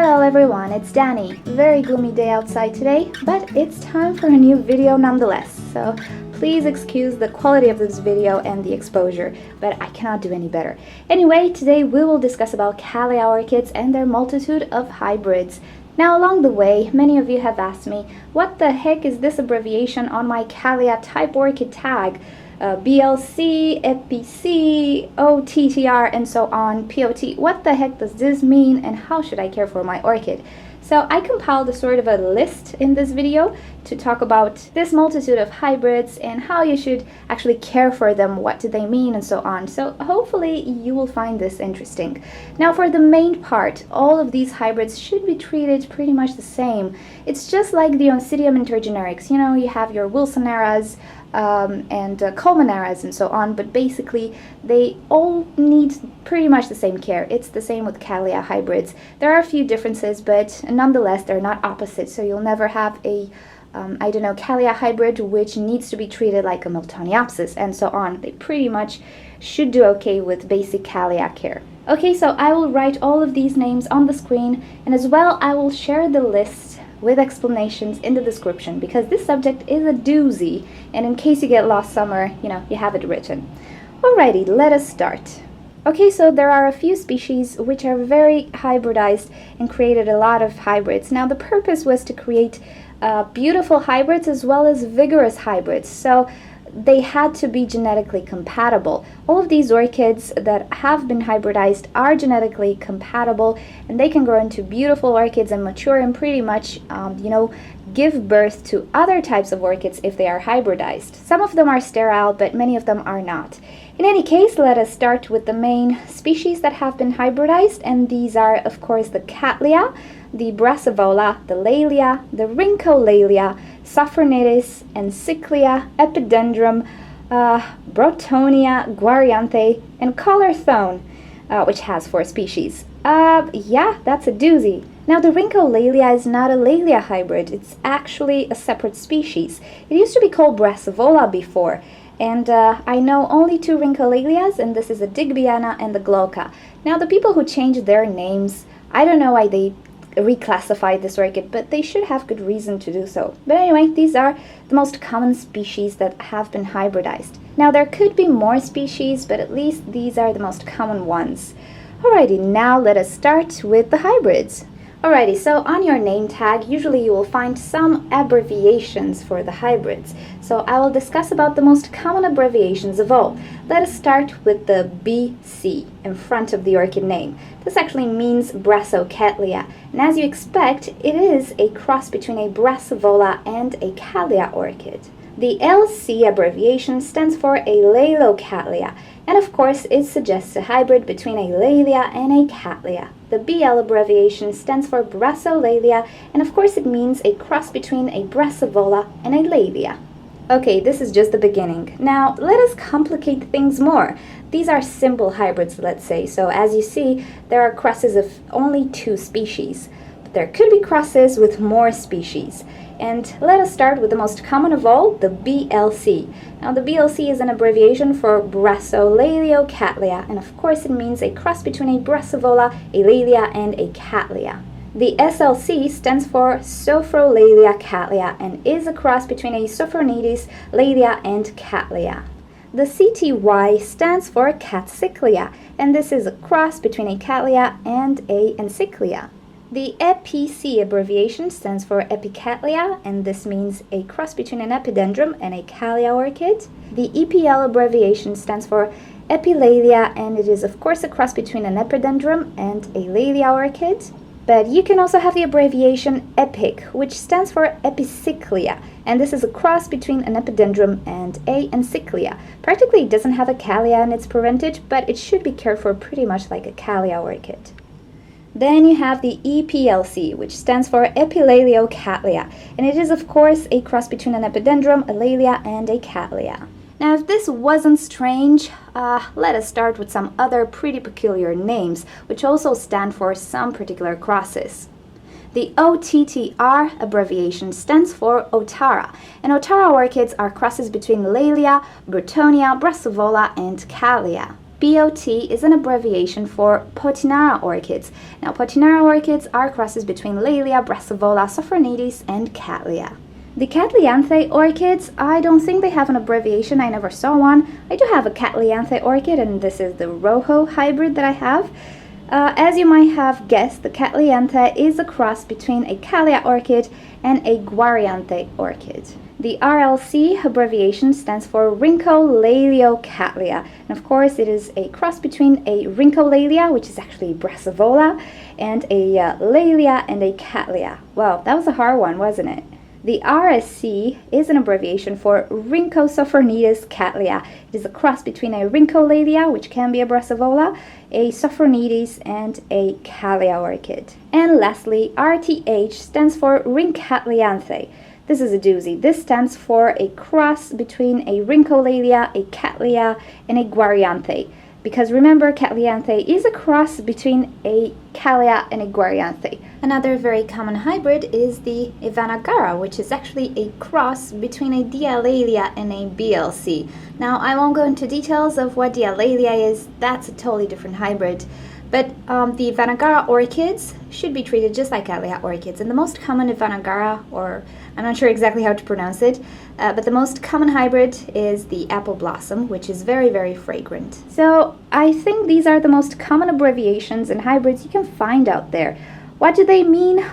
Hello everyone, it's Danny. Very gloomy day outside today, but it's time for a new video nonetheless. So please excuse the quality of this video and the exposure, but I cannot do any better. Anyway, today we will discuss about Cattleya orchids and their multitude of hybrids. Now along the way, many of you have asked me, what the heck is this abbreviation on my Cattleya type orchid tag? BLC, EPC, OTTR, and so on, POT. What the heck does this mean, and how should I care for my orchid? So I compiled a sort of a list in this video to talk about this multitude of hybrids and how you should actually care for them, what do they mean, and so on. So hopefully you will find this interesting. Now for the main part, all of these hybrids should be treated pretty much the same. It's just like the Oncidium intergenerics. You know, you have your Wilsonaras, and Colmenaras and so on, but basically they all need pretty much the same care. It's the same with Cattleya hybrids. There are a few differences, but nonetheless they're not opposite, so you'll never have a Cattleya hybrid which needs to be treated like a Miltoniopsis and so on. They pretty much should do okay with basic Cattleya care. Okay, so I will write all of these names on the screen, and as well I will share the list with explanations in the description, because this subject is a doozy, and in case you get lost somewhere, you have it written. Alrighty, let us start. Okay, so there are a few species which are very hybridized and created a lot of hybrids. Now the purpose was to create beautiful hybrids as well as vigorous hybrids, so they had to be genetically compatible. All of these orchids that have been hybridized are genetically compatible, and they can grow into beautiful orchids and mature and pretty much, give birth to other types of orchids if they are hybridized. Some of them are sterile, but many of them are not. In any case, let us start with the main species that have been hybridized, and these are, of course, the Cattleya, the Brassavola, the Laelia, the Rhyncholaelia, Sophronitis, Encyclia, Epidendrum, Broughtonia, Guarianthe, and Caularthron, which has 4 species. Yeah, that's a doozy. Now the Rhyncholaelia is not a Laelia hybrid, it's actually a separate species. It used to be called Brassavola before, and I know only 2 Rhyncholaelias, and this is the Digbyana and the Glauca. Now the people who changed their names, I don't know why they reclassified this orchid, but they should have good reason to do so. But anyway, these are the most common species that have been hybridized. Now there could be more species, but at least these are the most common ones. Alrighty, now let us start with the hybrids. Alrighty, so on your name tag, usually you will find some abbreviations for the hybrids. So I will discuss about the most common abbreviations of all. Let us start with the BC in front of the orchid name. This actually means Brassocattleya, and as you expect, it is a cross between a Brassavola and a Cattleya orchid. The LC abbreviation stands for a Laeliocattleya, and of course it suggests a hybrid between a Laelia and a Cattleya. The BL abbreviation stands for Brassolaelia, and of course it means a cross between a Brassavola and a Laelia. Okay, this is just the beginning. Now let us complicate things more. These are simple hybrids, let's say, so as you see, there are crosses of only 2 species. But there could be crosses with more species. And let us start with the most common of all, the BLC. Now the BLC is an abbreviation for Brassolaeliocattleya, and of course it means a cross between a Brassavola, a Laelia, and a Cattleya. The SLC stands for Sophrolaeliocattleya and is a cross between a Sophronitis, Laelia, and Cattleya. The CTY stands for Catcyclia, and this is a cross between a Cattleya and a Encyclia. The EPC abbreviation stands for epicattleya, and this means a cross between an epidendrum and a Cattleya orchid. The EPL abbreviation stands for epilaelia, and it is of course a cross between an epidendrum and a Laelia orchid. But you can also have the abbreviation EPIC, which stands for epicyclia, and this is a cross between an epidendrum and a Encyclia. Practically it doesn't have a Cattleya in its parentage, but it should be cared for pretty much like a Cattleya orchid. Then you have the EPLC, which stands for Epilaeliocattleya, and it is of course a cross between an epidendrum, a Laelia, and a Cattleya. Now if this wasn't strange, let us start with some other pretty peculiar names, which also stand for some particular crosses. The OTTR abbreviation stands for Otaara, and Otaara orchids are crosses between Laelia, Broughtonia, Brassavola, and Cattleya. BOT is an abbreviation for Potinara orchids. Now, Potinara orchids are crosses between Laelia, Brassavola, Sophronitis, and Cattleya. The Cattleyanthe orchids, I don't think they have an abbreviation, I never saw one. I do have a Cattleyanthe orchid, and this is the Rojo hybrid that I have. As you might have guessed, the Cattleyanthe is a cross between a Cattleya orchid and a Guarianthe orchid. The RLC abbreviation stands for Rhyncholaeliocattleya, and of course it is a cross between a Rhyncholaelia, which is actually Brassavola, and a Laelia and a Cattleya. Wow, that was a hard one, wasn't it? The RSC is an abbreviation for Rhynchosophrocattleya Cattleya. It is a cross between a Rhyncholaelia, which can be a Brassavola, a Sophronitis, and a Cattleya orchid. And lastly, RTH stands for Rhyncholaelia. This is a doozy. This stands for a cross between a Rhyncholaelia, a Cattleya, and a Guarianthe. Because remember, Catlianthe is a cross between a Cattleya and a Guarianthe. Another very common hybrid is the Evanagara, which is actually a cross between a Dialectia and a BLC. Now, I won't go into details of what Dialectia is, that's a totally different hybrid. But the Evanagara orchids should be treated just like Cattleya orchids. And the most common Evanagara, or I'm not sure exactly how to pronounce it, but the most common hybrid is the apple blossom, which is very, very fragrant. So I think these are the most common abbreviations and hybrids you can find out there. What do they mean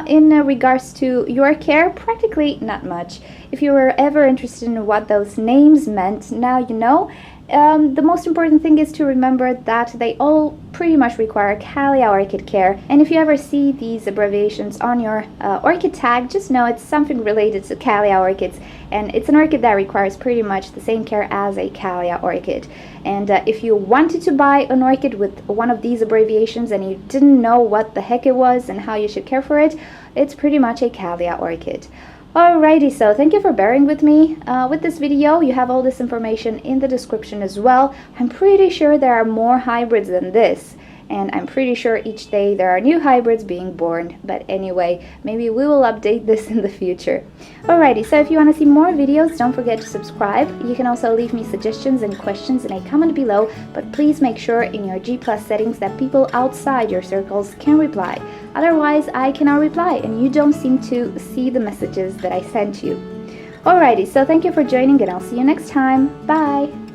in regards to your care? Practically not much. If you were ever interested in what those names meant, now you know. The most important thing is to remember that they all pretty much require Cattleya orchid care, and if you ever see these abbreviations on your orchid tag, just know it's something related to Cattleya orchids, and it's an orchid that requires pretty much the same care as a Cattleya orchid. And if you wanted to buy an orchid with one of these abbreviations and you didn't know what the heck it was and how you should care for it, it's pretty much a Cattleya orchid. Alrighty, so thank you for bearing with me with this video. You have all this information in the description as well. I'm pretty sure there are more hybrids than this, and I'm pretty sure each day there are new hybrids being born. But anyway, maybe we will update this in the future. Alrighty, so if you want to see more videos, don't forget to subscribe. You can also leave me suggestions and questions in a comment below, but please make sure in your G+ settings that people outside your circles can reply. Otherwise, I cannot reply and you don't seem to see the messages that I sent you. Alrighty, so thank you for joining and I'll see you next time. Bye!